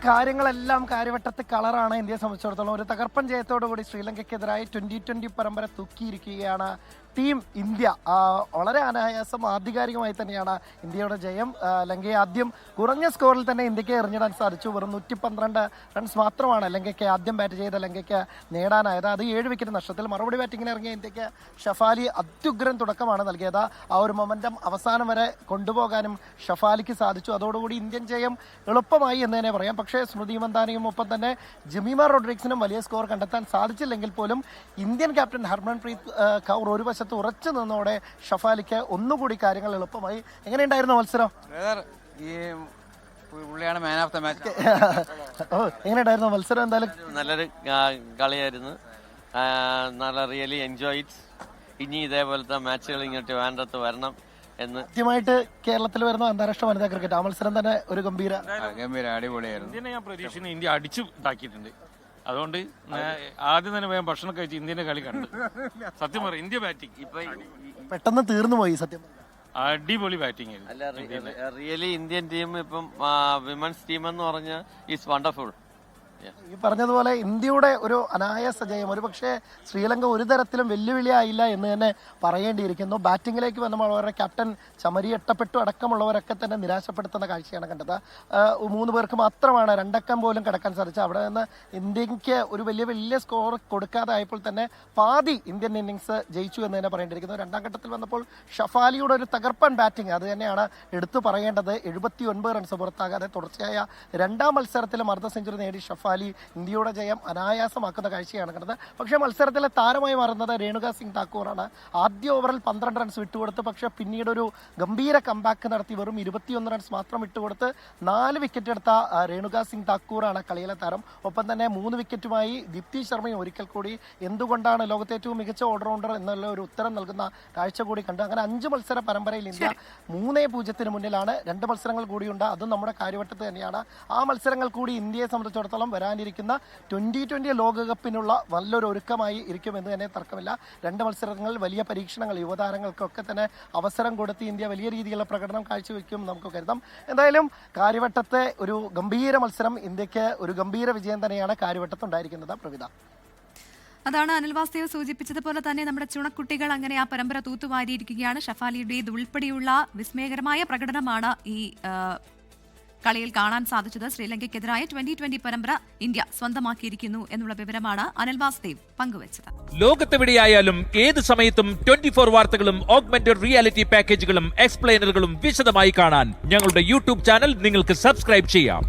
കാര്യങ്ങളെല്ലാം കാര്യവട്ടത്ത് കളറാണ് ഇന്ത്യയെ സംബന്ധിച്ചിടത്തോളം. ഒരു തകർപ്പൻ ജയത്തോടുകൂടി ശ്രീലങ്കയ്ക്കെതിരായി 2020 പരമ്പര തൂക്കിയിരിക്കുകയാണ് ടീം ഇന്ത്യ. വളരെ അനായാസം ആധികാരികമായി തന്നെയാണ് ഇന്ത്യയുടെ ജയം. ലങ്കയെ ആദ്യം കുറഞ്ഞ സ്കോറിൽ തന്നെ ഇന്ത്യക്ക് എറിഞ്ഞിടാൻ സാധിച്ചു. വെറും 112 റൺസ് മാത്രമാണ് ലങ്കയ്ക്ക് ആദ്യം ബാറ്റ് ചെയ്ത ലങ്കയ്ക്ക് നേടാനായത്. അത് 7 വിക്കറ്റ് നഷ്ടത്തിൽ. മറുപടി ബാറ്റിങ്ങിന് ഇറങ്ങിയ ഇന്ത്യക്ക് ഷഫാലി അത്യുഗ്രൻ തുടക്കമാണ് നൽകിയത്. ആ ഒരു മൊമെന്റം അവസാനം വരെ കൊണ്ടുപോകാനും ഷഫാലിക്ക് സാധിച്ചു. അതോടുകൂടി ഇന്ത്യൻ ജയം എളുപ്പമായി എന്ന് തന്നെ പറയാം. പക്ഷേ സ്മൃതി മന്ദാനയും ഒപ്പം തന്നെ ജമീമ റോഡ്രിക്സിനും വലിയ സ്കോർ കണ്ടെത്താൻ സാധിച്ചില്ലെങ്കിൽ പോലും ഇന്ത്യൻ ക്യാപ്റ്റൻ ഹർമൻപ്രീത് കൗർ ഒരു വശത്ത് ഉറച്ചു നിന്നോടെ ഷഫാലിക്ക് ഒന്നുകൂടി കാര്യങ്ങൾ എളുപ്പമായി. എങ്ങനെയുണ്ടായിരുന്നു മത്സരം? എങ്ങനെയുണ്ടായിരുന്നു മത്സരം? എന്തായാലും നല്ലൊരു കളിയായിരുന്നു. നല്ല റിയലി എൻജോയ് ഇറ്റ്. ഇനി ഇതേപോലത്തെ മാച്ചുകൾ ഇങ്ങോട്ട് വേണ്ടത് വരണം എന്ന് കൃത്യമായിട്ട് കേരളത്തിൽ വരുന്ന അന്താരാഷ്ട്ര വനിതാ ക്രിക്കറ്റ് ആ മത്സരം തന്നെ ഒരു ഗംഭീര അടിപൊളിയായിരുന്നു. ഇന്ത്യനെ ഞാൻ പ്രതീക്ഷിക്കുന്നു ഇന്ത്യ അടിച്ചു ഉണ്ടാക്കിയിട്ടുണ്ട്. അതുകൊണ്ട് ആദ്യം തന്നെ വേഗം ഭക്ഷണം കഴിച്ച് ഇന്ത്യന്റെ കളി കണ്ടു. സത്യം പറയാം, ഇന്ത്യ ബാറ്റിംഗ് ഇപ്പൊ പെട്ടെന്ന് തീർന്നു പോയി. സത്യം അടിപൊളി ബാറ്റിംഗ്. റിയലി ഇന്ത്യൻ ടീം ഇപ്പം വിമൻസ് ടീം എന്ന് പറഞ്ഞാൽ ഈസ് വണ്ടർഫുൾ. ഈ പറഞ്ഞതുപോലെ ഇന്ത്യയുടെ ഒരു അനായാസ ജയം ഒരു പക്ഷേ ശ്രീലങ്ക ഒരു തരത്തിലും വെല്ലുവിളിയായില്ല എന്ന് തന്നെ പറയേണ്ടിയിരിക്കുന്നു. ബാറ്റിങ്ങിലേക്ക് വന്നപ്പോൾ അവരുടെ ക്യാപ്റ്റൻ ചമരി എട്ടപ്പെട്ടു അടക്കമുള്ളവരൊക്കെ തന്നെ നിരാശപ്പെടുത്തുന്ന കാഴ്ചയാണ് കണ്ടത്. 3 പേർക്ക് മാത്രമാണ് 2 അക്കം പോലും കടക്കാൻ സാധിച്ചത്. അവിടെ നിന്ന് ഇന്ത്യക്ക് ഒരു വലിയ സ്കോർ കൊടുക്കാതെ ആയപ്പോൾ തന്നെ പാതി ഇന്ത്യൻ ഇന്നിങ്സ് ജയിച്ചു എന്ന് തന്നെ പറയേണ്ടിയിരിക്കുന്നു. 2ാം ഘട്ടത്തിൽ വന്നപ്പോൾ ഷഫാലിയുടെ ഒരു തകർപ്പൻ ബാറ്റിംഗ് അത് തന്നെയാണ് എടുത്തു പറയേണ്ടത്. 79 റൺസ് പുറത്താകാതെ തുടർച്ചയായ 2ാം മത്സരത്തിലും അർദ്ധ സെഞ്ചുറി നേടി ഷഫാലി ഇന്ത്യയുടെ ജയം അനായാസമാക്കുന്ന കാഴ്ചയാണ് കണ്ടത്. പക്ഷേ മത്സരത്തിലെ താരമായി മാറുന്നത് രേണുക സിംഗ് താക്കൂറാണ്. ആദ്യ ഓവറിൽ 12 റൺസ് വിട്ടുകൊടുത്ത് പക്ഷേ പിന്നീട് ഒരു ഗംഭീര കംബാക്ക് നടത്തി വെറും 21 റൺസ് മാത്രം വിട്ടുകൊടുത്ത് 4 വിക്കറ്റ് എടുത്ത രേണുക സിംഗ് താക്കൂറാണ് കളിയിലെ താരം. ഒപ്പം തന്നെ 3 വിക്കറ്റുമായി ദീപ്തി ശർമ്മയും ഒരിക്കൽ കൂടി എന്തുകൊണ്ടാണ് ലോകത്തെ ഏറ്റവും മികച്ച ഓൾറൗണ്ടർ എന്നുള്ള ഒരു ഉത്തരം നൽകുന്ന കാഴ്ച കൂടി കണ്ടു. അങ്ങനെ 5 മത്സര പരമ്പരയിൽ ഇന്ത്യ 3-0 മുന്നിലാണ്. 2 മത്സരങ്ങൾ കൂടിയുണ്ട്, അതും നമ്മുടെ കാര്യവട്ടത്ത് തന്നെയാണ്. ആ മത്സരങ്ങൾ കൂടി ഇന്ത്യയെ സംബന്ധിച്ചിടത്തോളം വരാനിരിക്കുന്ന 2020 ലോകകപ്പിനുള്ള നല്ലൊരു ഒരുക്കമായി ഇരിക്കുമെന്ന് തന്നെ തർക്കമില്ല. 2 മത്സരങ്ങളിൽ വലിയ പരീക്ഷണങ്ങൾ യുവതാരങ്ങൾക്കൊക്കെ തന്നെ അവസരം കൊടുത്ത് ഇന്ത്യ വലിയ രീതിയിലുള്ള പ്രകടനം കാഴ്ചവെക്കും നമുക്ക് കരുതാം. എന്തായാലും കാര്യവട്ടത്തെ ഒരു ഗംഭീര മത്സരം ഇന്ത്യക്ക് ഒരു ഗംഭീര വിജയം തന്നെയാണ് കാര്യവട്ടത്തുണ്ടായിരിക്കുന്നത്. പ്രവിധ, അതാണ് അനിൽ വാസ്തവ് സൂചിപ്പിച്ചതുപോലെ തന്നെ നമ്മുടെ ചുണക്കുട്ടികൾ അങ്ങനെ ആ പരമ്പര തൂത്തുവാരിയിരിക്കുകയാണ്. ഷഫാലിയുടേത് ഉൾപ്പെടെയുള്ള വിസ്മയകരമായ പ്രകടനമാണ് ഈ കളിയിൽ കാണാൻ സാധിച്ചത്. ശ്രീലങ്കയ്ക്കെതിരായ 2020 പരമ്പര ഇന്ത്യ സ്വന്തമാക്കിയിരിക്കുന്നു എന്നുള്ള വിവരമാണ് അനിൽ വാസ്തവ് പങ്കുവച്ചത്. ലോകത്തെവിടെയായാലും ഏത് സമയത്തും 24 വാർത്തകളും ഓഗ്മെന്റഡ് റിയാലിറ്റി പാക്കേജുകളും എക്സ്പ്ലെയിനറുകളും വിശദമായി കാണാൻ ഞങ്ങളുടെ യൂട്യൂബ് ചാനൽ നിങ്ങൾക്ക് സബ്സ്ക്രൈബ് ചെയ്യാം.